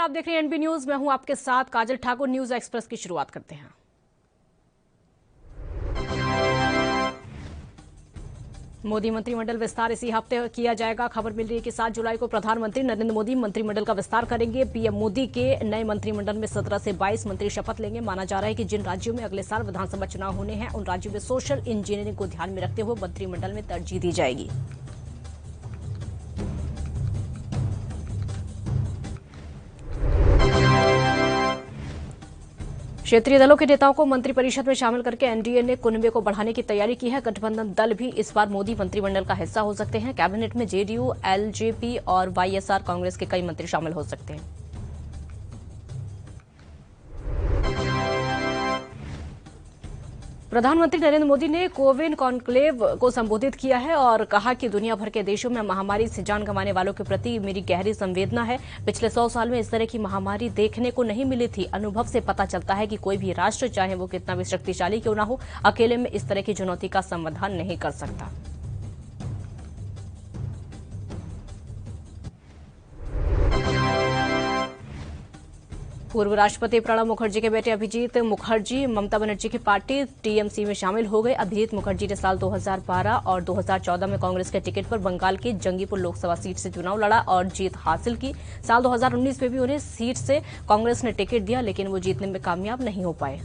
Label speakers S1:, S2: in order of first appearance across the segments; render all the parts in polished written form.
S1: आप देख रहे हैं एनबी न्यूज। मैं हूं आपके साथ काजल ठाकुर। न्यूज एक्सप्रेस की शुरुआत करते हैं। मोदी मंत्रिमंडल विस्तार इसी हफ्ते किया जाएगा। खबर मिल रही है कि 7 जुलाई को प्रधानमंत्री नरेंद्र मोदी मंत्रिमंडल का विस्तार करेंगे। पीएम मोदी के नए मंत्रिमंडल में 17 से 22 मंत्री शपथ लेंगे। माना जा रहा है कि जिन राज्यों में अगले साल विधानसभा चुनाव होने हैं उन राज्यों में सोशल इंजीनियरिंग को ध्यान में रखते हुए मंत्रिमंडल में तरजीह दी जाएगी। क्षेत्रीय दलों के नेताओं को मंत्रिपरिषद में शामिल करके एनडीए ने कुनबे को बढ़ाने की तैयारी की है। गठबंधन दल भी इस बार मोदी मंत्रिमंडल का हिस्सा हो सकते हैं। कैबिनेट में जेडीयू, एलजेपी और वाईएसआर कांग्रेस के कई मंत्री शामिल हो सकते हैं। प्रधानमंत्री नरेंद्र मोदी ने कोविन कॉन्क्लेव को संबोधित किया है और कहा कि दुनिया भर के देशों में महामारी से जान गंवाने वालों के प्रति मेरी गहरी संवेदना है। पिछले 100 साल में इस तरह की महामारी देखने को नहीं मिली थी। अनुभव से पता चलता है कि कोई भी राष्ट्र, चाहे वो कितना भी शक्तिशाली क्यों ना हो, अकेले में इस तरह की चुनौती का समाधान नहीं कर सकता। पूर्व राष्ट्रपति प्रणब मुखर्जी के बेटे अभिजीत मुखर्जी ममता बनर्जी की पार्टी टीएमसी में शामिल हो गए। अभिजीत मुखर्जी ने साल 2012 और 2014 में कांग्रेस के टिकट पर बंगाल की जंगीपुर लोकसभा सीट से चुनाव लड़ा और जीत हासिल की। साल 2019 में भी उन्हें सीट से कांग्रेस ने टिकट दिया, लेकिन वो जीतने में कामयाब नहीं हो पाए।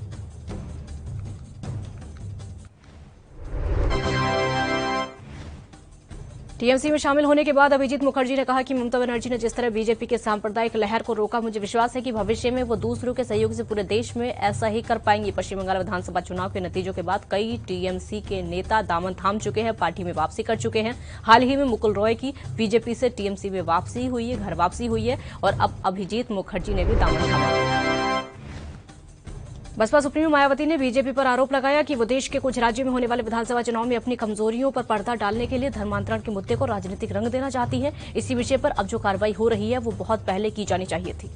S1: टीएमसी में शामिल होने के बाद अभिजीत मुखर्जी ने कहा कि ममता बनर्जी ने जिस तरह बीजेपी के सांप्रदायिक लहर को रोका, मुझे विश्वास है कि भविष्य में वो दूसरों के सहयोग से पूरे देश में ऐसा ही कर पाएंगी। पश्चिम बंगाल विधानसभा चुनाव के नतीजों के बाद कई टीएमसी के नेता दामन थाम चुके हैं, पार्टी में वापसी कर चुके हैं। हाल ही में मुकुल रॉय की बीजेपी से टीएमसी में वापसी हुई है, घर वापसी हुई है और अब अभिजीत मुखर्जी ने भी दामन थामा। बसपा सुप्रीमो मायावती ने बीजेपी पर आरोप लगाया कि वो देश के कुछ राज्यों में होने वाले विधानसभा चुनाव में अपनी कमजोरियों पर पर्दा डालने के लिए धर्मांतरण के मुद्दे को राजनीतिक रंग देना चाहती है। इसी विषय पर अब जो कार्रवाई हो रही है वो बहुत पहले की जानी चाहिए थी।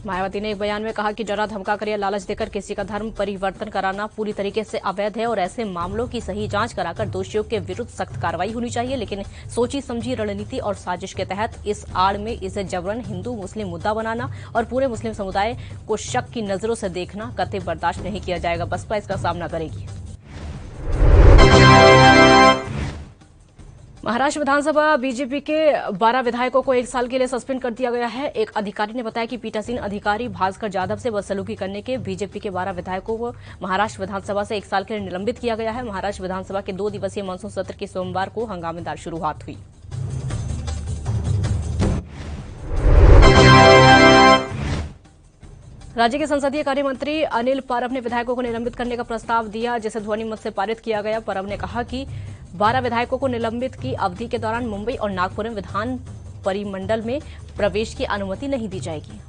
S1: मायावती ने एक बयान में कहा कि डरा धमकाकर या लालच देकर किसी का धर्म परिवर्तन कराना पूरी तरीके से अवैध है और ऐसे मामलों की सही जांच कराकर दोषियों के विरुद्ध सख्त कार्रवाई होनी चाहिए। लेकिन सोची समझी रणनीति और साजिश के तहत इस आड़ में इसे जबरन हिंदू मुस्लिम मुद्दा बनाना और पूरे मुस्लिम समुदाय को शक की नजरों से देखना कतई बर्दाश्त नहीं किया जाएगा। बसपा इसका सामना करेगी। महाराष्ट्र विधानसभा बीजेपी के 12 विधायकों को 1 साल के लिए सस्पेंड कर दिया गया है। एक अधिकारी ने बताया कि पीठासीन अधिकारी भास्कर जाधव से बदसलूकी करने के बीजेपी के 12 विधायकों को महाराष्ट्र विधानसभा से 1 साल के लिए निलंबित किया गया है। महाराष्ट्र विधानसभा के 2 दिवसीय मानसून सत्र की सोमवार को हंगामेदार शुरुआत हुई। राज्य के संसदीय कार्य मंत्री अनिल परब ने विधायकों को निलंबित करने का प्रस्ताव दिया, जिसे ध्वनि मत से पारित किया गया। परब ने कहा कि 12 विधायकों को निलंबित की अवधि के दौरान मुंबई और नागपुर में विधान परिमंडल में प्रवेश की अनुमति नहीं दी जाएगी।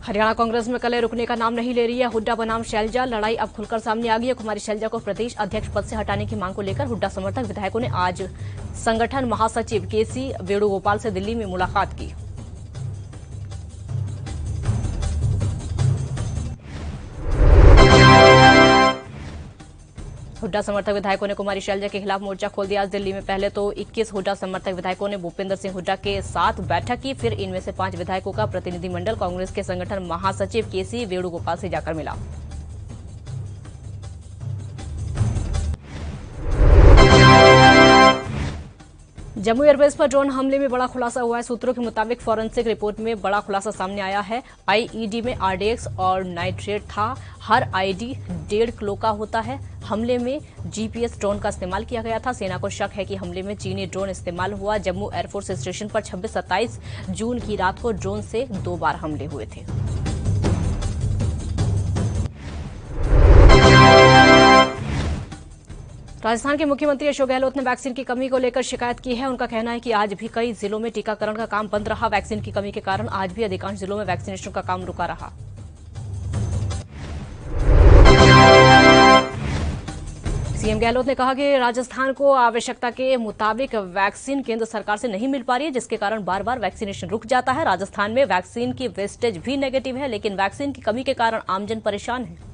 S1: हरियाणा कांग्रेस में कलह रुकने का नाम नहीं ले रही है। हुड्डा बनाम शैलजा लड़ाई अब खुलकर सामने आ गई है। कुमारी शैलजा को प्रदेश अध्यक्ष पद से हटाने की मांग को लेकर हुड्डा समर्थक विधायकों ने आज संगठन महासचिव केसी वेणुगोपाल से दिल्ली में मुलाकात की। हुड्डा समर्थक विधायकों ने कुमारी शैलजा के खिलाफ मोर्चा खोल दिया। आज दिल्ली में पहले तो 21 हुड्डा समर्थक विधायकों ने भूपेंद्र सिंह हुड्डा के साथ बैठक की। फिर इनमें से 5 विधायकों का प्रतिनिधिमंडल कांग्रेस के संगठन महासचिव केसी वेणुगोपाल से जाकर मिला। जम्मू एयरबेस पर ड्रोन हमले में बड़ा खुलासा हुआ है। सूत्रों के मुताबिक फॉरेंसिक रिपोर्ट में बड़ा खुलासा सामने आया है। आईईडी में आरडीएक्स और नाइट्रेट था। हर आईडी 1.5 किलो का होता है। हमले में जीपीएस ड्रोन का इस्तेमाल किया गया था। सेना को शक है कि हमले में चीनी ड्रोन इस्तेमाल हुआ। जम्मू एयरफोर्स स्टेशन पर 26-27 जून की रात को ड्रोन से 2 बार हमले हुए थे। राजस्थान के मुख्यमंत्री अशोक गहलोत ने वैक्सीन की कमी को लेकर शिकायत की है। उनका कहना है कि आज भी कई जिलों में टीकाकरण का काम बंद रहा। वैक्सीन की कमी के कारण आज भी अधिकांश जिलों में वैक्सीनेशन का काम रुका रहा। सीएम गहलोत ने कहा कि राजस्थान को आवश्यकता के मुताबिक वैक्सीन केंद्र सरकार से नहीं मिल पा रही है, जिसके कारण बार बार वैक्सीनेशन रुक जाता है। राजस्थान में वैक्सीन की वेस्टेज भी नेगेटिव है, लेकिन वैक्सीन की कमी के कारण आमजन परेशान है।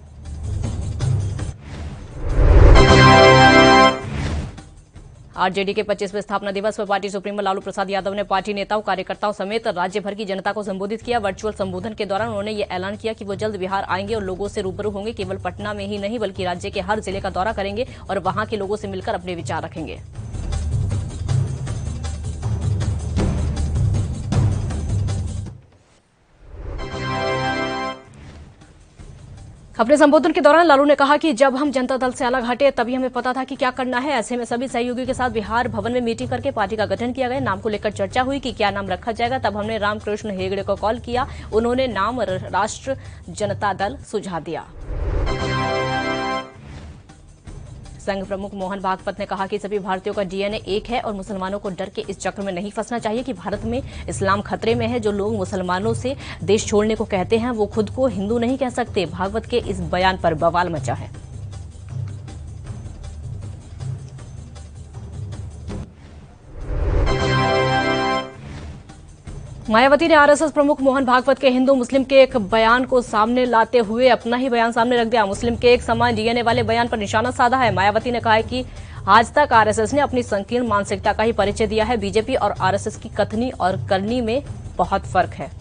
S1: आरजेडी के 25वें स्थापना दिवस पर पार्टी सुप्रीमो लालू प्रसाद यादव ने पार्टी नेताओं, कार्यकर्ताओं समेत राज्य भर की जनता को संबोधित किया। वर्चुअल संबोधन के दौरान उन्होंने ये ऐलान किया कि वो जल्द बिहार आएंगे और लोगों से रूबरू होंगे। केवल पटना में ही नहीं बल्कि राज्य के हर जिले का दौरा करेंगे और वहां के लोगों से मिलकर अपने विचार रखेंगे। अपने संबोधन के दौरान लालू ने कहा कि जब हम जनता दल से अलग हटे तभी हमें पता था कि क्या करना है। ऐसे में सभी सहयोगियों के साथ बिहार भवन में मीटिंग करके पार्टी का गठन किया गया। नाम को लेकर चर्चा हुई कि क्या नाम रखा जाएगा। तब हमने रामकृष्ण हेगड़े को कॉल किया, उन्होंने नाम राष्ट्र जनता दल सुझा दिया। संघ प्रमुख मोहन भागवत ने कहा कि सभी भारतीयों का डीएनए एक है और मुसलमानों को डर के इस चक्र में नहीं फंसना चाहिए कि भारत में इस्लाम खतरे में है। जो लोग मुसलमानों से देश छोड़ने को कहते हैं वो खुद को हिंदू नहीं कह सकते। भागवत के इस बयान पर बवाल मचा है। मायावती ने आरएसएस प्रमुख मोहन भागवत के हिंदू मुस्लिम के एक बयान को सामने लाते हुए अपना ही बयान सामने रख दिया। मुस्लिम के एक समान डीएनए वाले बयान पर निशाना साधा है। मायावती ने कहा है कि आज तक आरएसएस ने अपनी संकीर्ण मानसिकता का ही परिचय दिया है। बीजेपी और आरएसएस की कथनी और करनी में बहुत फर्क है।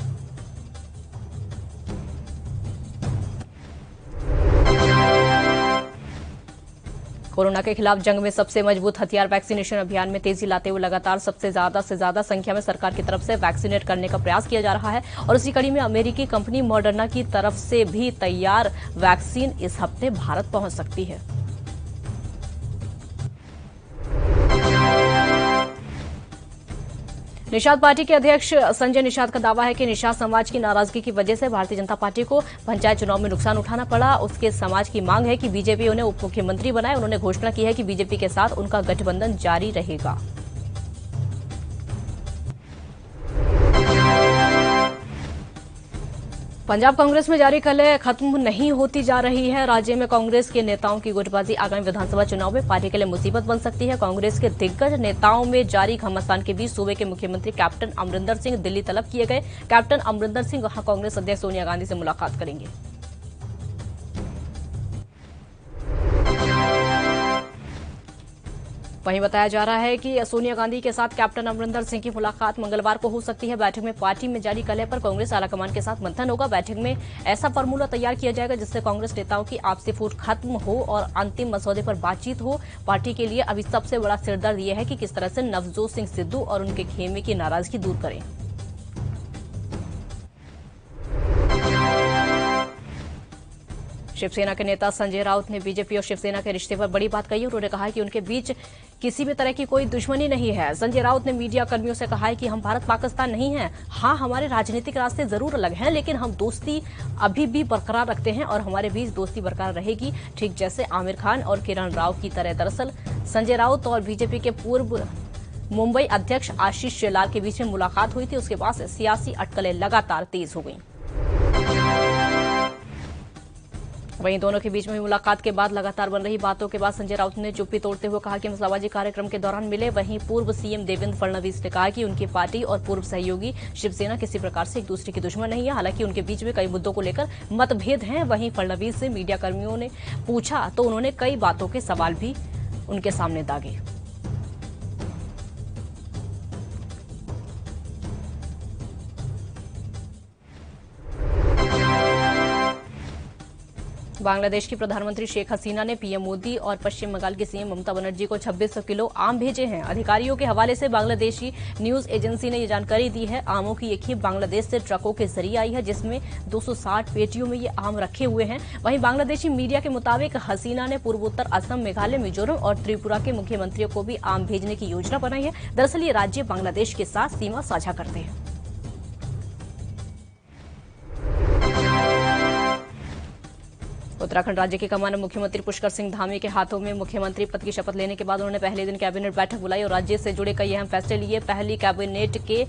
S1: कोरोना के खिलाफ जंग में सबसे मजबूत हथियार वैक्सीनेशन अभियान में तेजी लाते हुए लगातार सबसे ज्यादा से ज्यादा संख्या में सरकार की तरफ से वैक्सीनेट करने का प्रयास किया जा रहा है और इसी कड़ी में अमेरिकी कंपनी मॉडर्ना की तरफ से भी तैयार वैक्सीन इस हफ्ते भारत पहुंच सकती है। निषाद पार्टी के अध्यक्ष संजय निषाद का दावा है कि निषाद समाज की नाराजगी की वजह से भारतीय जनता पार्टी को पंचायत चुनाव में नुकसान उठाना पड़ा। उसके समाज की मांग है कि बीजेपी उन्हें उप मुख्यमंत्री बनाए। उन्होंने घोषणा की है कि बीजेपी के साथ उनका गठबंधन जारी रहेगा। पंजाब कांग्रेस में जारी कलह खत्म नहीं होती जा रही है। राज्य में कांग्रेस के नेताओं की गुटबाजी आगामी विधानसभा चुनाव में पार्टी के लिए मुसीबत बन सकती है। कांग्रेस के दिग्गज नेताओं में जारी घमासान के बीच सूबे के मुख्यमंत्री कैप्टन अमरिंदर सिंह दिल्ली तलब किए गए। कैप्टन अमरिंदर सिंह वहां कांग्रेस अध्यक्ष सोनिया गांधी से मुलाकात करेंगे। वहीं बताया जा रहा है कि सोनिया गांधी के साथ कैप्टन अमरिंदर सिंह की मुलाकात मंगलवार को हो सकती है। बैठक में पार्टी में जारी कलह पर कांग्रेस आलाकमान के साथ मंथन होगा। बैठक में ऐसा फार्मूला तैयार किया जाएगा जिससे कांग्रेस नेताओं की आपसी फूट खत्म हो और अंतिम मसौदे पर बातचीत हो। पार्टी के लिए अभी सबसे बड़ा सिरदर्द यह है कि किस तरह से नवजोत सिंह सिद्धू और उनके खेमे की नाराजगी दूर करें। शिवसेना के नेता संजय राउत ने बीजेपी और शिवसेना के रिश्ते पर बड़ी बात कही। उन्होंने कहा कि उनके बीच किसी भी तरह की कोई दुश्मनी नहीं है। संजय राउत ने मीडिया कर्मियों से कहा है कि हम भारत पाकिस्तान नहीं हैं। हाँ, हमारे राजनीतिक रास्ते जरूर अलग हैं, लेकिन हम दोस्ती अभी भी बरकरार रखते हैं और हमारे बीच दोस्ती बरकरार रहेगी, ठीक जैसे आमिर खान और किरण राव की तरह। दरअसल संजय राउत और बीजेपी के पूर्व मुंबई अध्यक्ष आशीष शेलार के बीच में मुलाकात हुई थी। उसके बाद से सियासी अटकलें लगातार तेज हो गई। वहीं दोनों के बीच में मुलाकात के बाद लगातार बन रही बातों के बाद संजय राउत ने चुप्पी तोड़ते हुए कहा कि हम सामाजिक कार्यक्रम के दौरान मिले। वहीं पूर्व सीएम देवेंद्र फडणवीस ने कहा कि उनकी पार्टी और पूर्व सहयोगी शिवसेना किसी प्रकार से एक दूसरे की दुश्मन नहीं है। हालांकि उनके बीच में कई मुद्दों को लेकर मतभेद हैं। वहीं फडणवीस से मीडिया कर्मियों ने पूछा तो उन्होंने कई बातों के सवाल भी उनके सामने दागे। बांग्लादेश की प्रधानमंत्री शेख हसीना ने पीएम मोदी और पश्चिम बंगाल की सीएम ममता बनर्जी को 2600 किलो आम भेजे हैं। अधिकारियों के हवाले से बांग्लादेशी न्यूज एजेंसी ने ये जानकारी दी है। आमों की ये खेप बांग्लादेश से ट्रकों के जरिए आई है, जिसमें 260 पेटियों में ये आम रखे हुए हैं। वहीं बांग्लादेशी मीडिया के मुताबिक हसीना ने पूर्वोत्तर असम, मेघालय, मिजोरम और त्रिपुरा के मुख्यमंत्रियों को भी आम भेजने की योजना बनाई है। दरअसल ये राज्य बांग्लादेश के साथ सीमा साझा करते हैं। उत्तराखंड राज्य के कमान मुख्यमंत्री पुष्कर सिंह धामी के हाथों में मुख्यमंत्री पद की शपथ लेने के बाद उन्होंने पहले दिन कैबिनेट बैठक बुलाई और राज्य से जुड़े कई अहम फैसले लिए। पहली कैबिनेट के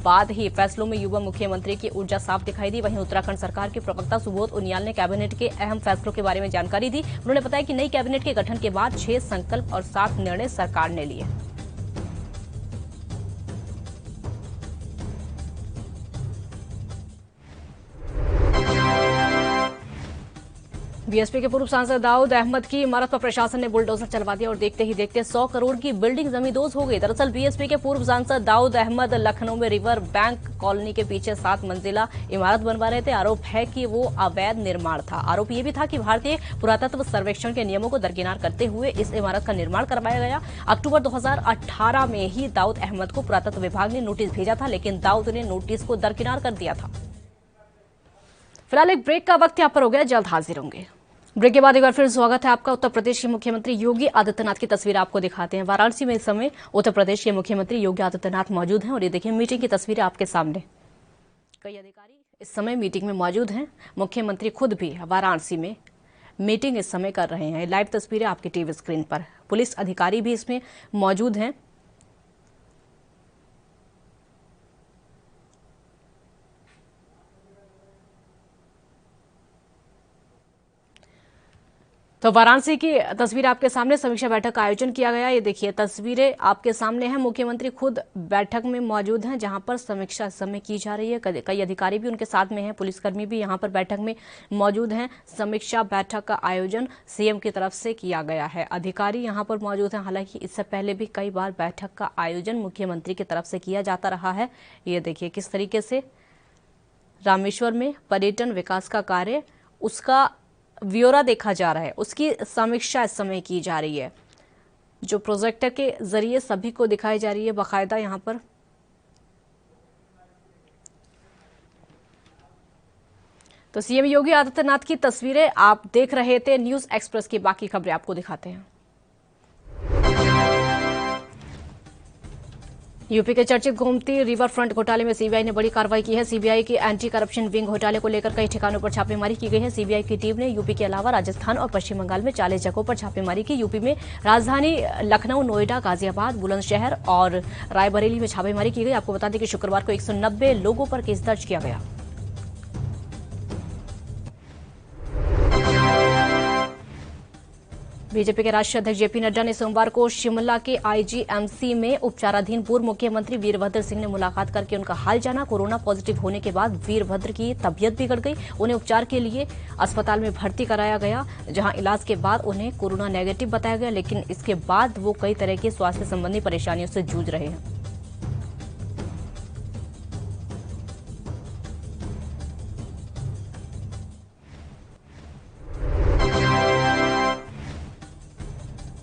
S1: बाद ही फैसलों में युवा मुख्यमंत्री की ऊर्जा साफ दिखाई दी। वहीं उत्तराखंड सरकार के प्रवक्ता सुबोध उनियाल ने कैबिनेट के अहम फैसलों के बारे में जानकारी दी। उन्होंने बताया कि नई कैबिनेट के गठन के बाद 6 संकल्प और 7 निर्णय सरकार ने लिए। बीएसपी के पूर्व सांसद दाऊद अहमद की इमारत पर प्रशासन ने बुलडोजर चलवा दिया और देखते ही देखते 100 करोड़ की बिल्डिंग जमींदोज हो गई। दरअसल बीएसपी के पूर्व सांसद दाऊद अहमद लखनऊ में रिवर बैंक कॉलोनी के पीछे 7 मंजिला इमारत बनवा रहे थे। आरोप है कि वो अवैध निर्माण था। आरोप ये भी था कि भारतीय पुरातत्व सर्वेक्षण के नियमों को दरकिनार करते हुए इस इमारत का निर्माण करवाया गया। अक्टूबर 2018 में ही दाऊद अहमद को पुरातत्व विभाग ने नोटिस भेजा था, लेकिन दाऊद ने नोटिस को दरकिनार कर दिया था। फिलहाल एक ब्रेक का वक्त यहाँ पर हो गया, जल्द हाजिर होंगे। ब्रेक के बाद एक बार फिर स्वागत है आपका। उत्तर प्रदेश के मुख्यमंत्री योगी आदित्यनाथ की तस्वीर आपको दिखाते हैं। वाराणसी में इस समय उत्तर प्रदेश के मुख्यमंत्री योगी आदित्यनाथ मौजूद हैं और ये देखिए मीटिंग की तस्वीरें आपके सामने। कई अधिकारी इस समय मीटिंग में मौजूद हैं। मुख्यमंत्री खुद भी वाराणसी में मीटिंग इस समय कर रहे हैं। लाइव तस्वीरें आपकी टीवी स्क्रीन पर। पुलिस अधिकारी भी इसमें मौजूद हैं। तो वाराणसी की तस्वीर आपके सामने, समीक्षा बैठक का आयोजन किया गया। ये देखिए तस्वीरें आपके सामने हैं। मुख्यमंत्री खुद बैठक में मौजूद हैं, जहां पर समीक्षा इस समय की जा रही है। कई अधिकारी भी उनके साथ में हैं, पुलिसकर्मी भी यहां पर बैठक में मौजूद हैं। समीक्षा बैठक का आयोजन सीएम की तरफ से किया गया है। अधिकारी यहां पर मौजूद हैं। हालांकि इससे पहले भी कई बार बैठक का आयोजन मुख्यमंत्री की तरफ से किया जाता रहा है। ये देखिए किस तरीके से रामेश्वर में पर्यटन विकास का कार्य, उसका ब्यौरा देखा जा रहा है, उसकी समीक्षा इस समय की जा रही है, जो प्रोजेक्टर के जरिए सभी को दिखाई जा रही है बाकायदा यहां पर। तो सीएम योगी आदित्यनाथ की तस्वीरें आप देख रहे थे। न्यूज एक्सप्रेस की बाकी खबरें आपको दिखाते हैं। यूपी के चर्चित गोमती रिवर फ्रंट घोटाले में सीबीआई ने बड़ी कार्रवाई की है। सीबीआई की एंटी करप्शन विंग घोटाले को लेकर कई ठिकानों पर छापेमारी की गई है। सीबीआई की टीम ने यूपी के अलावा राजस्थान और पश्चिम बंगाल में 40 जगहों पर छापेमारी की। यूपी में राजधानी लखनऊ, नोएडा, गाजियाबाद, बुलंदशहर और रायबरेली में छापेमारी की गई। आपको बता दें कि शुक्रवार को 190 लोगों पर केस दर्ज किया गया। बीजेपी के राष्ट्रीय अध्यक्ष जेपी नड्डा ने सोमवार को शिमला के आईजीएमसी में उपचाराधीन पूर्व मुख्यमंत्री वीरभद्र सिंह ने मुलाकात करके उनका हाल जाना। कोरोना पॉजिटिव होने के बाद वीरभद्र की तबीयत बिगड़ गई। उन्हें उपचार के लिए अस्पताल में भर्ती कराया गया, जहां इलाज के बाद उन्हें कोरोना नेगेटिव बताया गया, लेकिन इसके बाद वो कई तरह की स्वास्थ्य संबंधी परेशानियों से जूझ रहे हैं।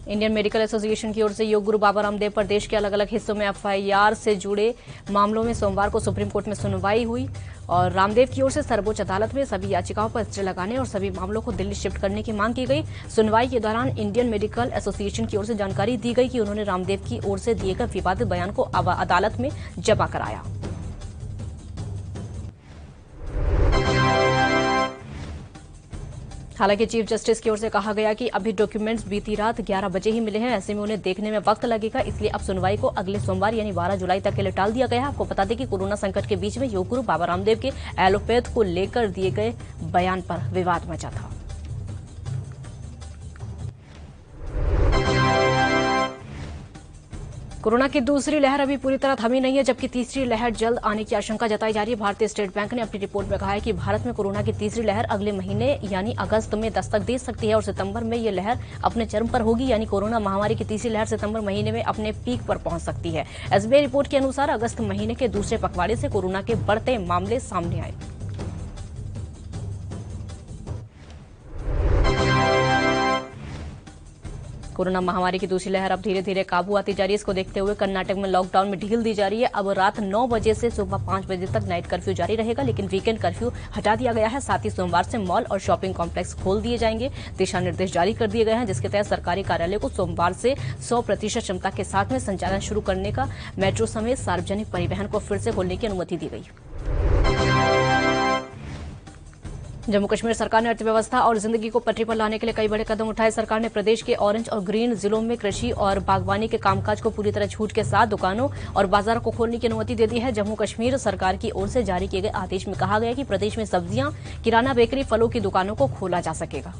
S1: इंडियन मेडिकल एसोसिएशन की ओर से योग गुरु बाबा रामदेव पर देश के अलग अलग हिस्सों में एफआईआर से जुड़े मामलों में सोमवार को सुप्रीम कोर्ट में सुनवाई हुई और रामदेव की ओर से सर्वोच्च अदालत में सभी याचिकाओं पर स्टे लगाने और सभी मामलों को दिल्ली शिफ्ट करने की मांग की गई। सुनवाई के दौरान इंडियन मेडिकल एसोसिएशन की ओर से जानकारी दी गई कि उन्होंने रामदेव की ओर से दिए गए विवादित बयान को अदालत में जमा कराया। हालांकि चीफ जस्टिस की ओर से कहा गया कि अभी डॉक्यूमेंट्स बीती रात 11 बजे ही मिले हैं, ऐसे में उन्हें देखने में वक्त लगेगा, इसलिए अब सुनवाई को अगले सोमवार यानी 12 जुलाई तक के लिए टाल दिया गया है। आपको बता दें कि कोरोना संकट के बीच में योग गुरु बाबा रामदेव के एलोपैथ को लेकर दिए गए बयान पर विवाद मचा था। कोरोना की दूसरी लहर अभी पूरी तरह थमी नहीं है, जबकि तीसरी लहर जल्द आने की आशंका जताई जा रही है। भारतीय स्टेट बैंक ने अपनी रिपोर्ट में कहा है कि भारत में कोरोना की तीसरी लहर अगले महीने यानी अगस्त में दस्तक दे सकती है और सितंबर में ये लहर अपने चरम पर होगी, यानी कोरोना महामारी की तीसरी लहर सितंबर महीने में अपने पीक पर पहुंच सकती है। एसबीआई रिपोर्ट के अनुसार अगस्त महीने के दूसरे पखवाड़े से कोरोना के बढ़ते मामले सामने आए। कोरोना महामारी की दूसरी लहर अब धीरे धीरे काबू आती जा रही है। इसको देखते हुए कर्नाटक में लॉकडाउन में ढील दी जा रही है। अब रात 9 बजे से सुबह 5 बजे तक नाइट कर्फ्यू जारी रहेगा, लेकिन वीकेंड कर्फ्यू हटा दिया गया है। साथ ही सोमवार से मॉल और शॉपिंग कॉम्प्लेक्स खोल दिए जाएंगे। दिशा निर्देश जारी कर दिए गए हैं, जिसके तहत सरकारी कार्यालय को सोमवार से 100% क्षमता के साथ में संचालन शुरू करने का, मेट्रो समेत सार्वजनिक परिवहन को फिर से खोलने की अनुमति दी गई। जम्मू कश्मीर सरकार ने अर्थव्यवस्था और जिंदगी को पटरी पर लाने के लिए कई बड़े कदम उठाए। सरकार ने प्रदेश के ऑरेंज और ग्रीन जिलों में कृषि और बागवानी के कामकाज को पूरी तरह छूट के साथ दुकानों और बाजारों को खोलने की अनुमति दे दी है। जम्मू कश्मीर सरकार की ओर से जारी किए गए आदेश में कहा गया कि प्रदेश में सब्जियां, किराना, बेकरी, फलों की दुकानों को खोला जा सकेगा।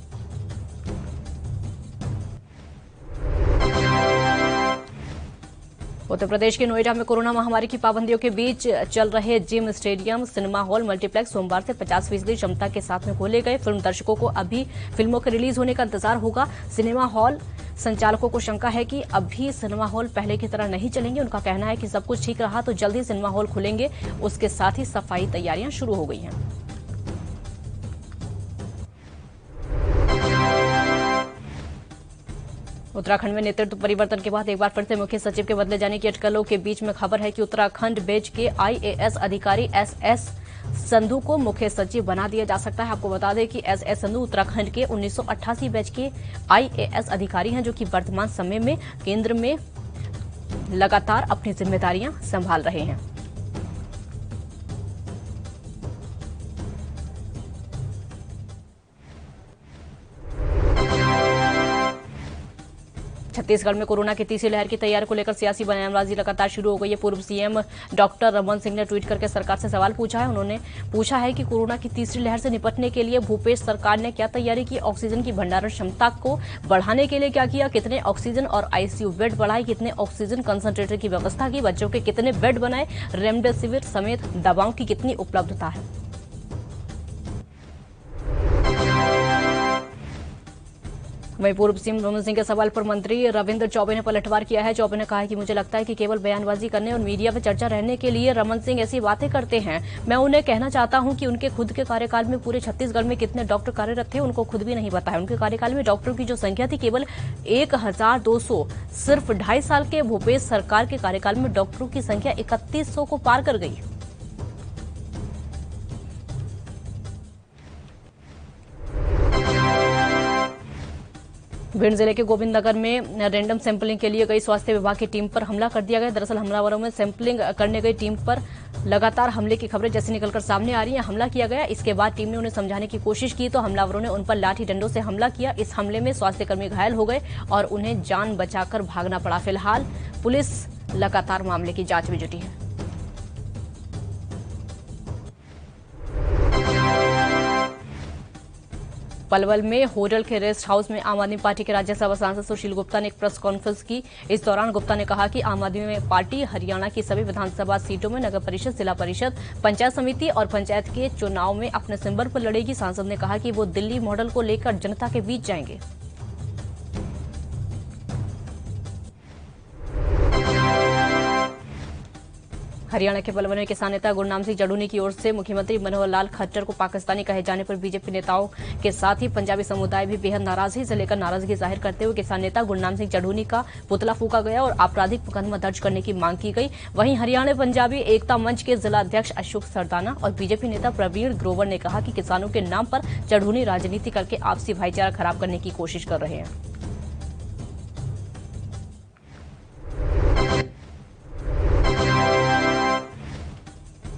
S1: उत्तर प्रदेश के नोएडा में कोरोना महामारी की पाबंदियों के बीच चल रहे gym, stadium, cinema hall, multiplex सोमवार से 50% क्षमता के साथ में खोले गए। फिल्म दर्शकों को अभी फिल्मों के रिलीज होने का इंतजार होगा। सिनेमा हॉल संचालकों को शंका है कि अभी सिनेमा हॉल पहले की तरह नहीं चलेंगे। उनका कहना है कि सब कुछ ठीक रहा तो जल्द ही सिनेमा हॉल खुलेंगे। उसके साथ ही सफाई तैयारियां शुरू हो गई हैं। उत्तराखंड में नेतृत्व परिवर्तन के बाद एक बार फिर से मुख्य सचिव के बदले जाने की अटकलों के बीच में खबर है कि उत्तराखंड बेंच के आईएएस अधिकारी एसएस संधू को मुख्य सचिव बना दिया जा सकता है। आपको बता दें कि एसएस संधू उत्तराखंड के 1988 बैच के आईएएस अधिकारी हैं, जो कि वर्तमान समय में केंद्र में लगातार अपनी जिम्मेदारियां संभाल रहे हैं। छत्तीसगढ़ में कोरोना की तीसरी लहर की तैयारी को लेकर सियासी बयानबाजी लगातार शुरू हो गई है। पूर्व सीएम डॉक्टर रमन सिंह ने ट्वीट करके सरकार से सवाल पूछा है। उन्होंने पूछा है कि कोरोना की तीसरी लहर से निपटने के लिए भूपेश सरकार ने क्या तैयारी की, ऑक्सीजन की भंडारण क्षमता को बढ़ाने के लिए क्या किया, कितने ऑक्सीजन और आईसीयू बेड बढ़ाए, कितने ऑक्सीजन कंसंट्रेटर की व्यवस्था की, बच्चों के कितने बेड बनाए, रेमडेसिविर समेत दवाओं की कितनी उपलब्धता है। वहीं पूर्व सीएम रमन सिंह के सवाल पर मंत्री रविंद्र चौबे ने पलटवार किया है। चौबे ने कहा है कि मुझे लगता है कि केवल बयानबाजी करने और मीडिया में चर्चा रहने के लिए रमन सिंह ऐसी बातें करते हैं। मैं उन्हें कहना चाहता हूं कि उनके खुद के कार्यकाल में पूरे छत्तीसगढ़ में कितने डॉक्टर कार्यरत थे उनको खुद भी नहीं पता है। उनके कार्यकाल में डॉक्टरों की जो संख्या थी केवल 1200। सिर्फ 2.5 साल के भूपेश सरकार के कार्यकाल में डॉक्टरों की संख्या 3100 को पार कर गई। भिंड जिले के गोविंद नगर में रैंडम सैंपलिंग के लिए गई स्वास्थ्य विभाग की टीम पर हमला कर दिया गया। दरअसल हमलावरों में सैंपलिंग करने गई टीम पर लगातार हमले की खबरें जैसे निकलकर सामने आ रही हैं। हमला किया गया, इसके बाद टीम ने उन्हें समझाने की कोशिश की तो हमलावरों ने उन पर लाठी डंडों से हमला किया। इस हमले में स्वास्थ्यकर्मी घायल हो गए और उन्हें जान बचाकर भागना पड़ा। फिलहाल पुलिस लगातार मामले की जांच में जुटी है। पलवल में होटल के रेस्ट हाउस में आम आदमी पार्टी के राज्यसभा सांसद सुशील गुप्ता ने एक प्रेस कॉन्फ्रेंस की। इस दौरान गुप्ता ने कहा कि आम आदमी पार्टी हरियाणा की सभी विधानसभा सीटों में नगर परिषद, जिला परिषद, पंचायत समिति और पंचायत के चुनाव में अपने सिंबल पर लड़ेगी। सांसद ने कहा कि वो दिल्ली मॉडल को लेकर जनता के बीच जाएंगे। हरियाणा के पलवल में किसान नेता गुरनाम सिंह जड़ूनी की ओर से मुख्यमंत्री मनोहर लाल खट्टर को पाकिस्तानी कहे जाने पर बीजेपी नेताओं के साथ ही पंजाबी समुदाय भी बेहद नाराज है। इसे लेकर नाराजगी जाहिर करते हुए किसान नेता गुरनाम सिंह जड़ूनी का पुतला फूका गया और आपराधिक मुकदमा दर्ज करने की मांग की गई। वहीं हरियाणा पंजाबी एकता मंच के जिला अध्यक्ष अशोक सरदाना और बीजेपी नेता प्रवीण ग्रोवर ने कहा कि किसानों के नाम पर जड़ूनी राजनीति करके आपसी भाईचारा खराब करने की कोशिश कर रहे हैं।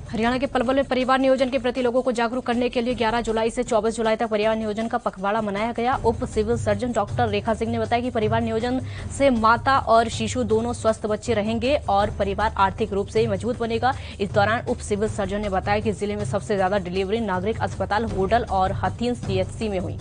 S1: हरियाणा के पलवल में परिवार नियोजन के प्रति लोगों को जागरूक करने के लिए 11 जुलाई से 24 जुलाई तक परिवार नियोजन का पखवाड़ा मनाया गया। उप सिविल सर्जन डॉक्टर रेखा सिंह ने बताया कि परिवार नियोजन से माता और शिशु दोनों स्वस्थ बच्चे रहेंगे और परिवार आर्थिक रूप से मजबूत बनेगा। इस दौरान उप सिविल सर्जन ने बताया कि जिले में सबसे ज्यादा डिलीवरी नागरिक अस्पताल, होटल और हथीन सीएचसी में हुई।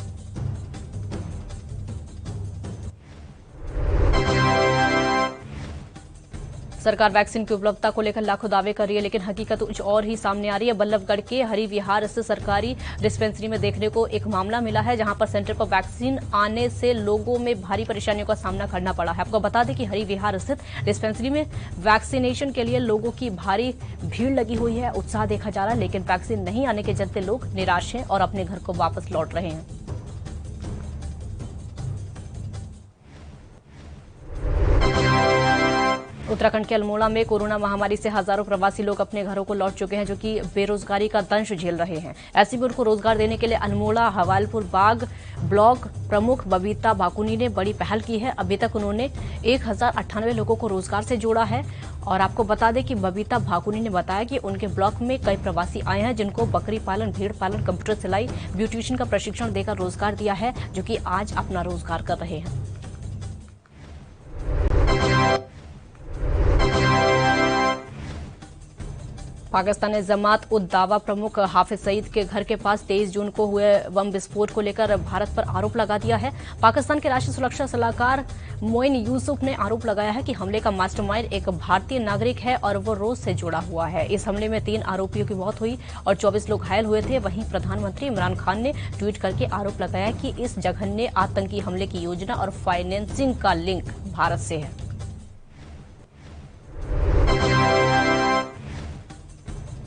S1: सरकार वैक्सीन की उपलब्धता को लेकर लाखों दावे कर रही है, लेकिन हकीकत कुछ और ही सामने आ रही है। बल्लभगढ़ के हरि विहार स्थित सरकारी डिस्पेंसरी में देखने को एक मामला मिला है, जहां पर सेंटर पर वैक्सीन आने से लोगों में भारी परेशानियों का सामना करना पड़ा है। आपको बता दें कि हरि विहार स्थित डिस्पेंसरी में वैक्सीनेशन के लिए लोगों की भारी भीड़ लगी हुई है, उत्साह देखा जा रहा है, लेकिन वैक्सीन नहीं आने के चलते लोग निराश हैं और अपने घर को वापस लौट रहे हैं। उत्तराखंड के अल्मोड़ा में कोरोना महामारी से हजारों प्रवासी लोग अपने घरों को लौट चुके हैं, जो कि बेरोजगारी का दंश झेल रहे हैं। ऐसे में उनको रोजगार देने के लिए अल्मोड़ा हवालपुर बाग ब्लॉक प्रमुख बबीता भाकुनी ने बड़ी पहल की है। अभी तक उन्होंने 1098 लोगों को रोजगार से जोड़ा है। और आपको बता दें कि बबीता भाकुनी ने बताया कि उनके ब्लॉक में कई प्रवासी आए हैं, जिनको बकरी पालन, भेड़ पालन, कंप्यूटर सिलाई, ब्यूटिशियन का प्रशिक्षण देकर रोजगार दिया है, जो कि आज अपना रोजगार कर रहे हैं। पाकिस्तान ने जमात उद दावा प्रमुख हाफिज सईद के घर के पास 23 जून को हुए बम विस्फोट को लेकर भारत पर आरोप लगा दिया है। पाकिस्तान के राष्ट्रीय सुरक्षा सलाहकार मोइन यूसुफ ने आरोप लगाया है कि हमले का मास्टरमाइंड एक भारतीय नागरिक है और वो रोज से जुड़ा हुआ है। इस हमले में 3 आरोपियों की मौत हुई और 24 लोग घायल हुए थे। वहीं प्रधानमंत्री इमरान खान ने ट्वीट करके आरोप लगाया कि इस जघन्य आतंकी हमले की योजना और फाइनेंसिंग का लिंक भारत से है।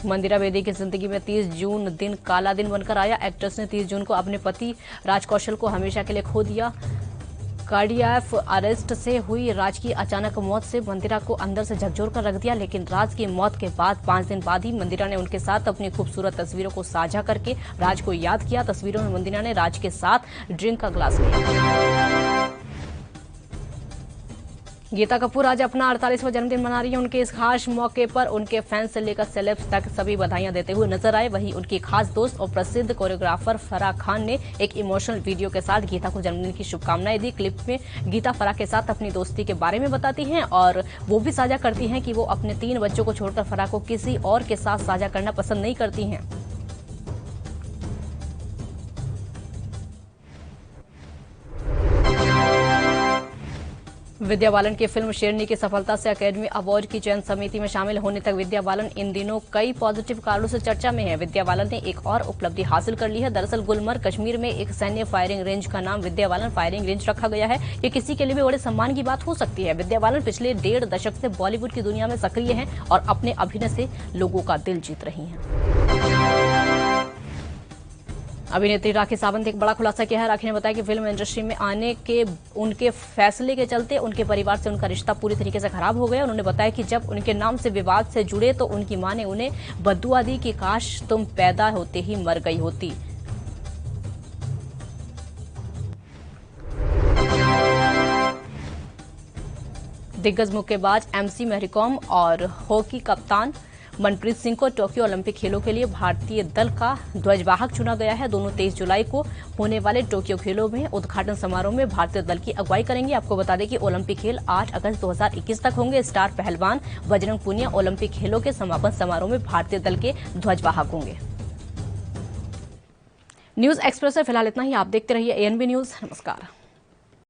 S1: मंदिरा बेदी की जिंदगी में 30 जून दिन काला दिन बनकर आया। एक्ट्रेस ने 30 जून को अपने पति राज कौशल को हमेशा के लिए खो दिया। कार्डियक अरेस्ट से हुई राज की अचानक मौत से मंदिरा को अंदर से झकझोर कर रख दिया, लेकिन राज की मौत के बाद 5 दिन बाद ही मंदिरा ने उनके साथ अपनी खूबसूरत तस्वीरों को साझा करके राज को याद किया। तस्वीरों में मंदिरा ने राज के साथ ड्रिंक का ग्लास लिया। गीता कपूर आज अपना 48वां जन्मदिन मना रही है। उनके इस खास मौके पर उनके फैंस से लेकर सेलेब्स तक सभी बधाइयां देते हुए नजर आए। वहीं उनकी खास दोस्त और प्रसिद्ध कोरियोग्राफर फराह खान ने एक इमोशनल वीडियो के साथ गीता को जन्मदिन की शुभकामनाएं दी। क्लिप में गीता फराह के साथ अपनी दोस्ती के बारे में बताती हैं और वो भी साझा करती हैं कि वो अपने 3 बच्चों को छोड़कर फराह को किसी और के साथ साझा करना पसंद नहीं करती हैं। विद्या बालन की फिल्म शेरनी की सफलता से अकेडमी अवार्ड की चयन समिति में शामिल होने तक विद्या बालन इन दिनों कई पॉजिटिव कारणों से चर्चा में है। विद्या बालन ने एक और उपलब्धि हासिल कर ली है। दरअसल गुलमर्ग कश्मीर में एक सैन्य फायरिंग रेंज का नाम विद्या बालन फायरिंग रेंज रखा गया है। ये किसी के लिए भी बड़े सम्मान की बात हो सकती है। विद्या बालन पिछले 1.5 दशक से बॉलीवुड की दुनिया में सक्रिय हैं और अपने अभिनय से लोगों का दिल जीत रही हैं। अभिनेत्री राखी सावंत ने एक बड़ा खुलासा किया है। राखी ने बताया कि फिल्म इंडस्ट्री में आने के उनके फैसले के चलते उनके परिवार से उनका रिश्ता पूरी तरीके से खराब हो गया। उन्होंने बताया कि जब उनके नाम से विवाद से जुड़े तो उनकी मां ने उन्हें बद्दुआ दी कि काश तुम पैदा होते ही मर गई होती। दिग्गज मुक्केबाज एमसी मैरीकॉम और हॉकी कप्तान मनप्रीत सिंह को टोक्यो ओलंपिक खेलों के लिए भारतीय दल का ध्वजवाहक चुना गया है। दोनों 23 जुलाई को होने वाले टोक्यो खेलों में उद्घाटन समारोह में भारतीय दल की अगुवाई करेंगे। आपको बता दें कि ओलंपिक खेल 8 अगस्त 2021 तक होंगे। स्टार पहलवान बजरंग पुनिया ओलंपिक खेलों के समापन समारोह में भारतीय दल के ध्वजवाहक होंगे। न्यूज एक्सप्रेस से फिलहाल इतना ही। आप देखते रहिए एएनबी न्यूज। नमस्कार।